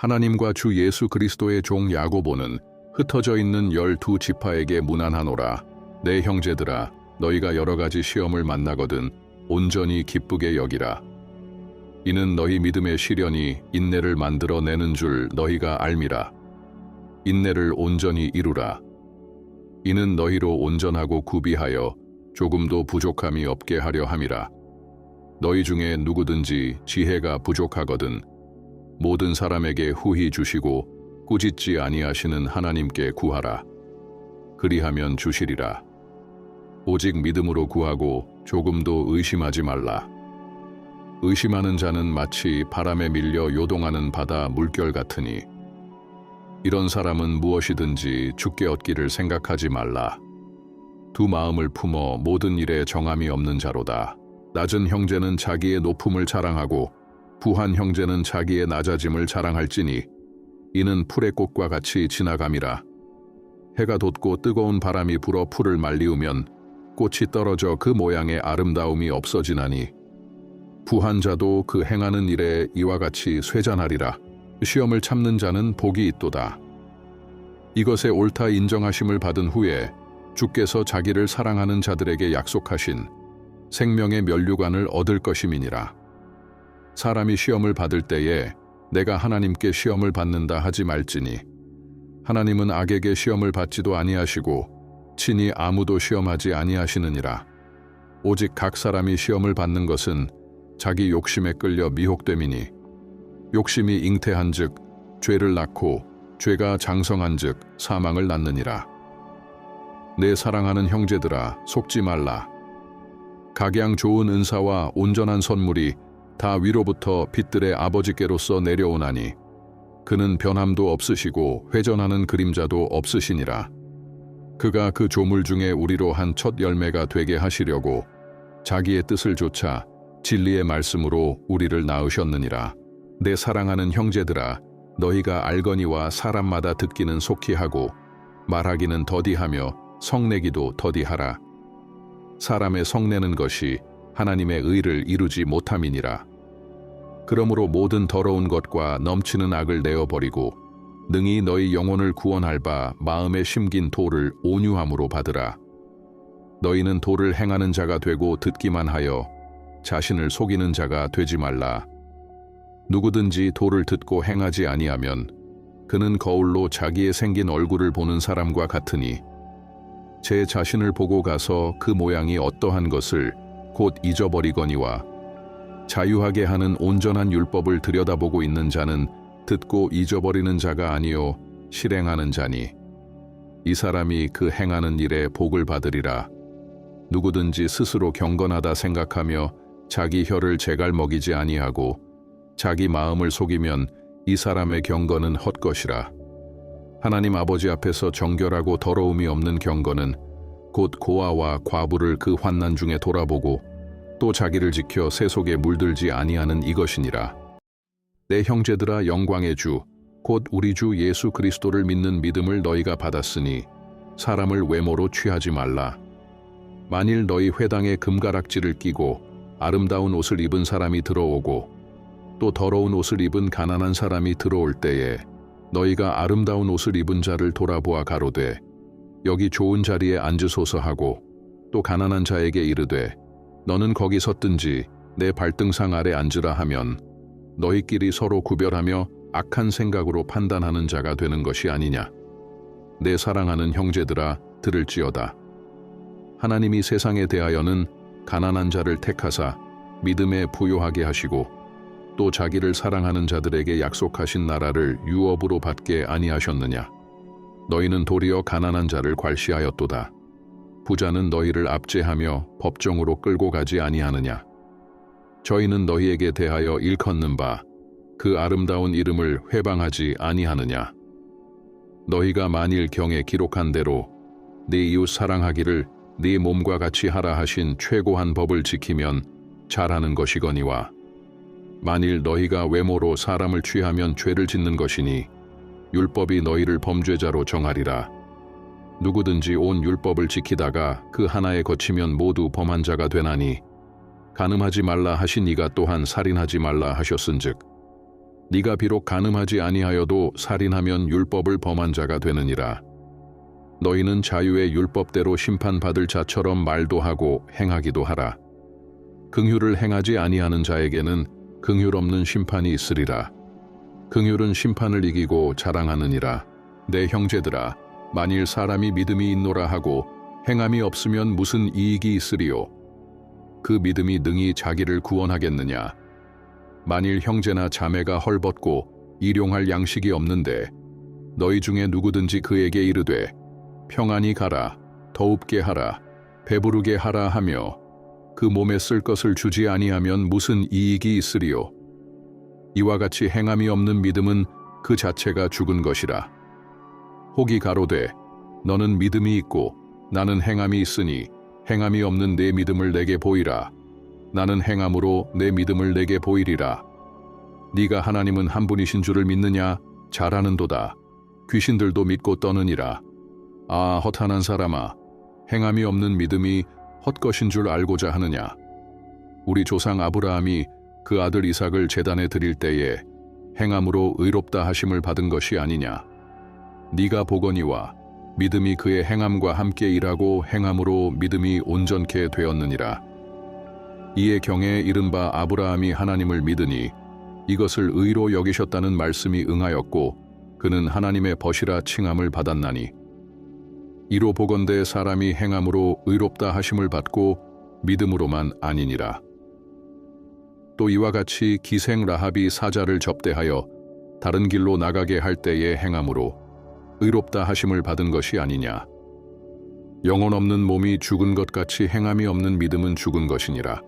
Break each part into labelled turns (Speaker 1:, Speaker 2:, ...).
Speaker 1: 하나님과 주 예수 그리스도의 종 야고보는 흩어져 있는 12지파에게 문안하노라. 내 형제들아, 너희가 여러 가지 시험을 만나거든 온전히 기쁘게 여기라. 이는 너희 믿음의 시련이 인내를 만들어 내는 줄 너희가 알미라. 인내를 온전히 이루라. 이는 너희로 온전하고 구비하여 조금도 부족함이 없게 하려 함이라. 너희 중에 누구든지 지혜가 부족하거든 모든 사람에게 후히 주시고 꾸짖지 아니하시는 하나님께 구하라. 그리하면 주시리라. 오직 믿음으로 구하고 조금도 의심하지 말라. 의심하는 자는 마치 바람에 밀려 요동하는 바다 물결 같으니 이런 사람은 무엇이든지 주께 얻기를 생각하지 말라. 두 마음을 품어 모든 일에 정함이 없는 자로다. 낮은 형제는 자기의 높음을 자랑하고 부한 형제는 자기의 낮아짐을 자랑할지니 이는 풀의 꽃과 같이 지나감이라. 해가 돋고 뜨거운 바람이 불어 풀을 말리우면 꽃이 떨어져 그 모양의 아름다움이 없어지나니 부한 자도 그 행하는 일에 이와 같이 쇠잔하리라. 시험을 참는 자는 복이 있도다. 이것에 옳다 인정하심을 받은 후에 주께서 자기를 사랑하는 자들에게 약속하신 생명의 면류관을 얻을 것임이니라. 사람이 시험을 받을 때에 내가 하나님께 시험을 받는다 하지 말지니 하나님은 악에게 시험을 받지도 아니하시고 친히 아무도 시험하지 아니하시느니라. 오직 각 사람이 시험을 받는 것은 자기 욕심에 끌려 미혹됨이니 욕심이 잉태한즉 죄를 낳고 죄가 장성한즉 사망을 낳느니라. 내 사랑하는 형제들아, 속지 말라. 각양 좋은 은사와 온전한 선물이 다 위로부터 빛들의 아버지께로서 내려오나니 그는 변함도 없으시고 회전하는 그림자도 없으시니라. 그가 그 조물 중에 우리로 한 첫 열매가 되게 하시려고 자기의 뜻을 좇아 진리의 말씀으로 우리를 낳으셨느니라. 내 사랑하는 형제들아, 너희가 알거니와 사람마다 듣기는 속히 하고 말하기는 더디하며 성내기도 더디하라. 사람의 성내는 것이 하나님의 의를 이루지 못함이니라. 그러므로 모든 더러운 것과 넘치는 악을 내어버리고 능히 너희 영혼을 구원할 바 마음에 심긴 도를 온유함으로 받으라. 너희는 도를 행하는 자가 되고 듣기만 하여 자신을 속이는 자가 되지 말라. 누구든지 도를 듣고 행하지 아니하면 그는 거울로 자기의 생긴 얼굴을 보는 사람과 같으니 제 자신을 보고 가서 그 모양이 어떠한 것을 곧 잊어버리거니와 자유하게 하는 온전한 율법을 들여다보고 있는 자는 듣고 잊어버리는 자가 아니요 실행하는 자니 이 사람이 그 행하는 일에 복을 받으리라. 누구든지 스스로 경건하다 생각하며 자기 혀를 제갈먹이지 아니하고 자기 마음을 속이면 이 사람의 경건은 헛것이라. 하나님 아버지 앞에서 정결하고 더러움이 없는 경건은 곧 고아와 과부를 그 환난 중에 돌아보고 또 자기를 지켜 세 속에 물들지 아니하는 이것이니라. 내 형제들아, 영광의 주 곧 우리 주 예수 그리스도를 믿는 믿음을 너희가 받았으니 사람을 외모로 취하지 말라. 만일 너희 회당에 금가락지를 끼고 아름다운 옷을 입은 사람이 들어오고 또 더러운 옷을 입은 가난한 사람이 들어올 때에 너희가 아름다운 옷을 입은 자를 돌아보아 가로되 여기 좋은 자리에 앉으소서 하고 또 가난한 자에게 이르되 너는 거기 섰든지 내 발등상 아래 앉으라 하면 너희끼리 서로 구별하며 악한 생각으로 판단하는 자가 되는 것이 아니냐. 내 사랑하는 형제들아, 들을지어다. 하나님이 세상에 대하여는 가난한 자를 택하사 믿음에 부요하게 하시고 또 자기를 사랑하는 자들에게 약속하신 나라를 유업으로 받게 아니하셨느냐. 너희는 도리어 가난한 자를 괄시하였도다. 부자는 너희를 압제하며 법정으로 끌고 가지 아니하느냐. 저희는 너희에게 대하여 일컫는 바 그 아름다운 이름을 회방하지 아니하느냐. 너희가 만일 경에 기록한 대로 네 이웃 사랑하기를 네 몸과 같이 하라 하신 최고한 법을 지키면 잘하는 것이거니와 만일 너희가 외모로 사람을 취하면 죄를 짓는 것이니 율법이 너희를 범죄자로 정하리라. 누구든지 온 율법을 지키다가 그 하나에 거치면 모두 범한 자가 되나니 간음하지 말라 하신 이가 또한 살인하지 말라 하셨은즉 네가 비록 간음하지 아니하여도 살인하면 율법을 범한 자가 되느니라. 너희는 자유의 율법대로 심판받을 자처럼 말도 하고 행하기도 하라. 긍휼을 행하지 아니하는 자에게는 긍휼 없는 심판이 있으리라. 긍휼은 심판을 이기고 자랑하느니라. 내 형제들아, 만일 사람이 믿음이 있노라 하고 행함이 없으면 무슨 이익이 있으리요? 그 믿음이 능히 자기를 구원하겠느냐? 만일 형제나 자매가 헐벗고 일용할 양식이 없는데 너희 중에 누구든지 그에게 이르되 평안히 가라, 더웁게 하라, 배부르게 하라 하며 그 몸에 쓸 것을 주지 아니하면 무슨 이익이 있으리요? 이와 같이 행함이 없는 믿음은 그 자체가 죽은 것이라. 혹이 가로되 너는 믿음이 있고 나는 행함이 있으니 행함이 없는 내 믿음을 내게 보이라. 나는 행함으로 내 믿음을 내게 보이리라. 네가 하나님은 한 분이신 줄을 믿느냐? 잘하는도다. 귀신들도 믿고 떠느니라. 아, 허탄한 사람아, 행함이 없는 믿음이 헛것인 줄 알고자 하느냐? 우리 조상 아브라함이 그 아들 이삭을 제단에 드릴 때에 행함으로 의롭다 하심을 받은 것이 아니냐? 네가 보거니와 믿음이 그의 행함과 함께 일하고 행함으로 믿음이 온전케 되었느니라. 이에 경에 이른바 아브라함이 하나님을 믿으니 이것을 의로 여기셨다는 말씀이 응하였고 그는 하나님의 벗이라 칭함을 받았나니 이로 보건대 사람이 행함으로 의롭다 하심을 받고 믿음으로만 아니니라. 또 이와 같이 기생 라합이 사자를 접대하여 다른 길로 나가게 할 때의 행함으로 의롭다 하심을 받은 것이 아니냐. 영혼 없는 몸이 죽은 것 같이 행함이 없는 믿음은 죽은 것이니라.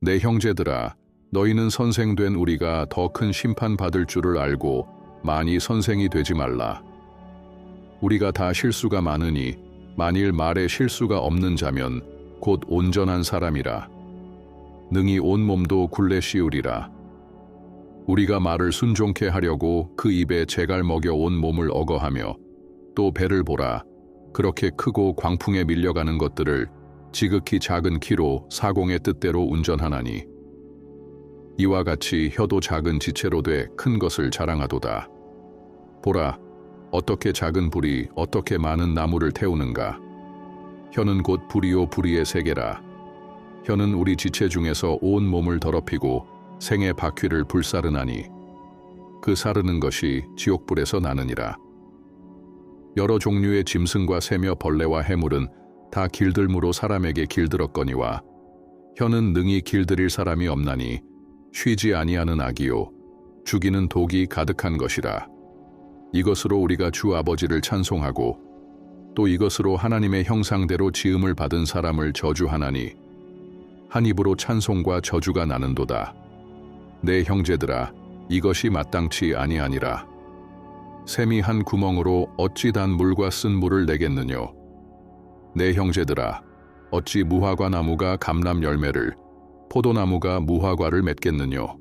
Speaker 1: 내 형제들아, 너희는 선생된 우리가 더 큰 심판 받을 줄을 알고 많이 선생이 되지 말라. 우리가 다 실수가 많으니 만일 말에 실수가 없는 자면 곧 온전한 사람이라. 능히 온 몸도 굴레 씌우리라. 우리가 말을 순종케 하려고 그 입에 재갈 먹여 온 몸을 억어하며 또 배를 보라. 그렇게 크고 광풍에 밀려가는 것들을 지극히 작은 키로 사공의 뜻대로 운전하나니 이와 같이 혀도 작은 지체로 돼 큰 것을 자랑하도다. 보라, 어떻게 작은 불이 어떻게 많은 나무를 태우는가. 혀는 곧 불이요 불의의 세계라. 혀는 우리 지체 중에서 온 몸을 더럽히고 생의 바퀴를 불사르나니 그 사르는 것이 지옥불에서 나느니라. 여러 종류의 짐승과 새며 벌레와 해물은 다 길들무로 사람에게 길들었거니와 혀는 능히 길들일 사람이 없나니 쉬지 아니하는 악이요 죽이는 독이 가득한 것이라. 이것으로 우리가 주 아버지를 찬송하고 또 이것으로 하나님의 형상대로 지음을 받은 사람을 저주하나니 한 입으로 찬송과 저주가 나는도다. 내 형제들아, 이것이 마땅치 아니하니라. 샘이 한 구멍으로 어찌 단 물과 쓴 물을 내겠느뇨. 내 형제들아, 어찌 무화과 나무가 감람 열매를 포도나무가 무화과를 맺겠느뇨.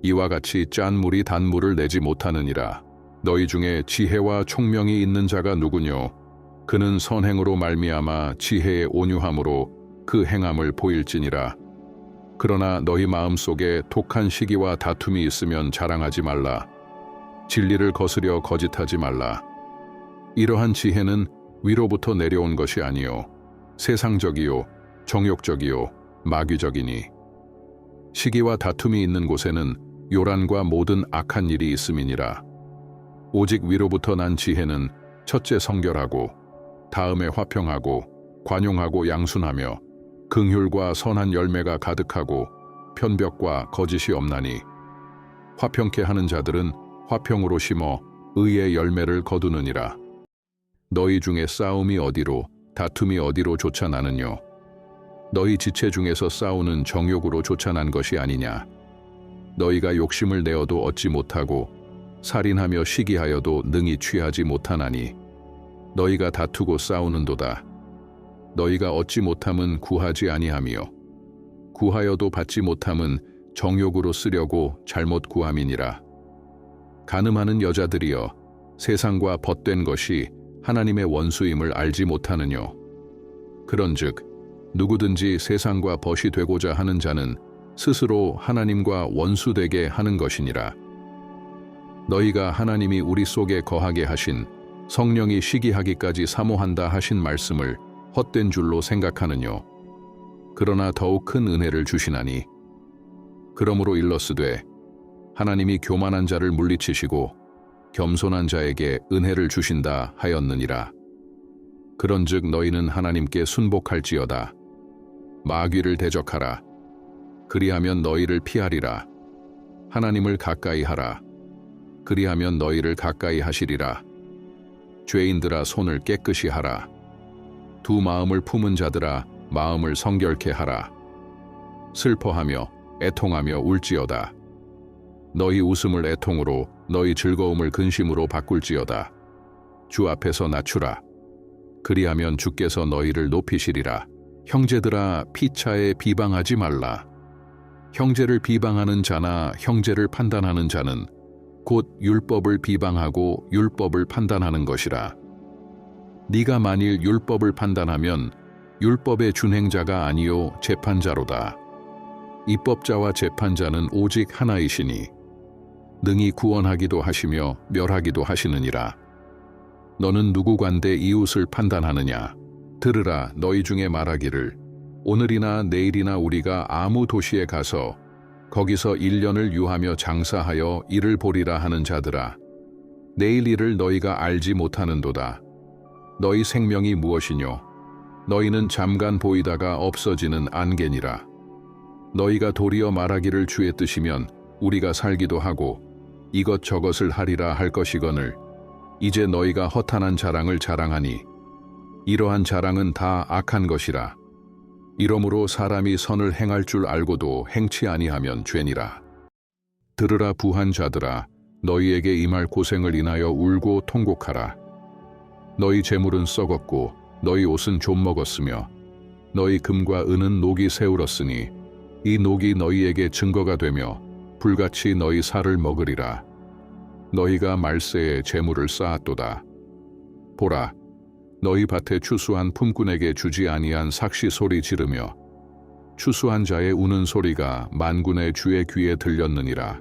Speaker 1: 이와 같이 짠 물이 단 물을 내지 못하느니라. 너희 중에 지혜와 총명이 있는 자가 누구뇨. 그는 선행으로 말미암아 지혜의 온유함으로 그 행함을 보일지니라. 그러나 너희 마음속에 독한 시기와 다툼이 있으면 자랑하지 말라. 진리를 거스려 거짓하지 말라. 이러한 지혜는 위로부터 내려온 것이 아니요 세상적이요 정욕적이요 마귀적이니 시기와 다툼이 있는 곳에는 요란과 모든 악한 일이 있음이니라. 오직 위로부터 난 지혜는 첫째 성결하고 다음에 화평하고 관용하고 양순하며 긍휼과 선한 열매가 가득하고 편벽과 거짓이 없나니 화평케 하는 자들은 화평으로 심어 의의 열매를 거두느니라. 너희 중에 싸움이 어디로 다툼이 어디로 쫓아나느뇨. 너희 지체 중에서 싸우는 정욕으로 쫓아난 것이 아니냐. 너희가 욕심을 내어도 얻지 못하고 살인하며 시기하여도 능히 취하지 못하나니 너희가 다투고 싸우는도다. 너희가 얻지 못함은 구하지 아니하며 구하여도 받지 못함은 정욕으로 쓰려고 잘못 구함이니라. 간음하는 여자들이여, 세상과 벗된 것이 하나님의 원수임을 알지 못하느뇨. 그런즉 누구든지 세상과 벗이 되고자 하는 자는 스스로 하나님과 원수되게 하는 것이니라. 너희가 하나님이 우리 속에 거하게 하신 성령이 시기하기까지 사모한다 하신 말씀을 헛된 줄로 생각하느뇨. 그러나 더욱 큰 은혜를 주시나니 그러므로 일러스되 하나님이 교만한 자를 물리치시고 겸손한 자에게 은혜를 주신다 하였느니라. 그런즉 너희는 하나님께 순복할지어다. 마귀를 대적하라. 그리하면 너희를 피하리라. 하나님을 가까이 하라. 그리하면 너희를 가까이 하시리라. 죄인들아 손을 깨끗이 하라. 두 마음을 품은 자들아 마음을 성결케 하라. 슬퍼하며 애통하며 울지어다. 너희 웃음을 애통으로 너희 즐거움을 근심으로 바꿀지어다. 주 앞에서 낮추라. 그리하면 주께서 너희를 높이시리라. 형제들아 피차에 비방하지 말라. 형제를 비방하는 자나 형제를 판단하는 자는 곧 율법을 비방하고 율법을 판단하는 것이라. 네가 만일 율법을 판단하면 율법의 준행자가 아니요 재판자로다. 입법자와 재판자는 오직 하나이시니 능히 구원하기도 하시며 멸하기도 하시느니라. 너는 누구관대 이웃을 판단하느냐? 들으라. 너희 중에 말하기를 오늘이나 내일이나 우리가 아무 도시에 가서 거기서 1년을 유하며 장사하여 이를 보리라 하는 자들아. 내일 일을 너희가 알지 못하는도다. 너희 생명이 무엇이뇨? 너희는 잠깐 보이다가 없어지는 안개니라. 너희가 도리어 말하기를 주의 뜻이면 우리가 살기도 하고 이것저것을 하리라 할 것이거늘 이제 너희가 허탄한 자랑을 자랑하니 이러한 자랑은 다 악한 것이라. 이러므로 사람이 선을 행할 줄 알고도 행치 아니하면 죄니라. 들으라 부한 자들아. 너희에게 임할 고생을 인하여 울고 통곡하라. 너희 재물은 썩었고 너희 옷은 좀 먹었으며 너희 금과 은은 녹이 세울었으니 이 녹이 너희에게 증거가 되며 불같이 너희 살을 먹으리라. 너희가 말세에 재물을 쌓았도다. 보라, 너희 밭에 추수한 품꾼에게 주지 아니한 삭시 소리 지르며 추수한 자의 우는 소리가 만군의 주의 귀에 들렸느니라.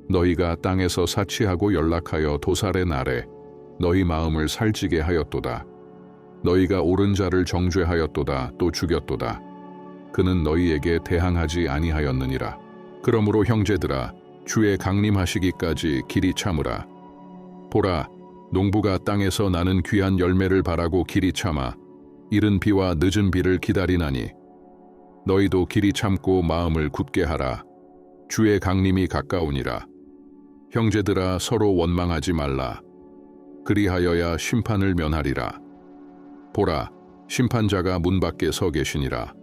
Speaker 1: 너희가 땅에서 사치하고 연락하여 도살의 날에 너희 마음을 살찌게 하였도다. 너희가 옳은 자를 정죄하였도다. 또 죽였도다. 그는 너희에게 대항하지 아니하였느니라. 그러므로 형제들아, 주의 강림하시기까지 길이 참으라. 보라, 농부가 땅에서 나는 귀한 열매를 바라고 길이 참아 이른 비와 늦은 비를 기다리나니 너희도 길이 참고 마음을 굳게 하라. 주의 강림이 가까우니라. 형제들아, 서로 원망하지 말라. 그리하여야 심판을 면하리라. 보라, 심판자가 문 밖에 서 계시니라.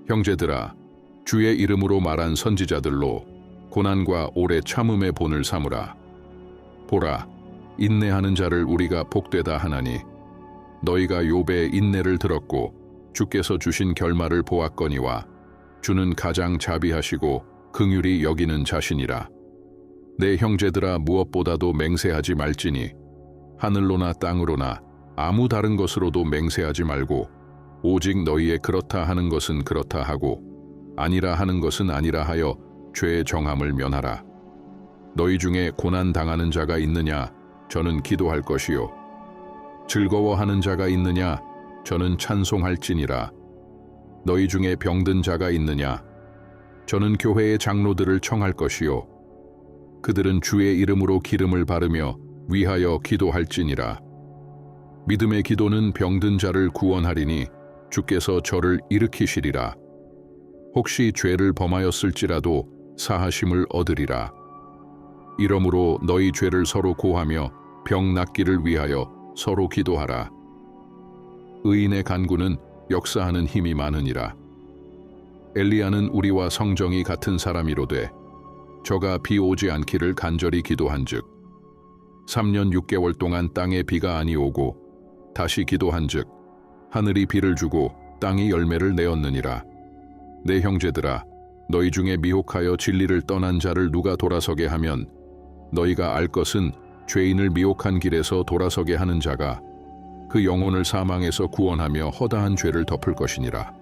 Speaker 1: 형제들아, 주의 이름으로 말한 선지자들로 고난과 오래 참음의 본을 삼으라. 보라, 인내하는 자를 우리가 복되다 하나니 너희가 욥의 인내를 들었고 주께서 주신 결말을 보았거니와 주는 가장 자비하시고 긍휼히 여기는 자신이라. 내 형제들아, 무엇보다도 맹세하지 말지니 하늘로나 땅으로나 아무 다른 것으로도 맹세하지 말고 오직 너희의 그렇다 하는 것은 그렇다 하고 아니라 하는 것은 아니라 하여 죄의 정함을 면하라. 너희 중에 고난 당하는 자가 있느냐? 저는 기도할 것이요. 즐거워하는 자가 있느냐? 저는 찬송할지니라. 너희 중에 병든 자가 있느냐? 저는 교회의 장로들을 청할 것이요. 그들은 주의 이름으로 기름을 바르며 위하여 기도할지니라. 믿음의 기도는 병든 자를 구원하리니 주께서 저를 일으키시리라. 혹시 죄를 범하였을지라도 사하심을 얻으리라. 이러므로 너희 죄를 서로 고하며 병 낫기를 위하여 서로 기도하라. 의인의 간구는 역사하는 힘이 많으니라. 엘리야는 우리와 성정이 같은 사람이로되 저가 비 오지 않기를 간절히 기도한즉 3년 6개월 동안 땅에 비가 아니 오고 다시 기도한즉 하늘이 비를 주고 땅이 열매를 내었느니라. 내 형제들아, 너희 중에 미혹하여 진리를 떠난 자를 누가 돌아서게 하면 너희가 알 것은 죄인을 미혹한 길에서 돌아서게 하는 자가 그 영혼을 사망에서 구원하며 허다한 죄를 덮을 것이니라.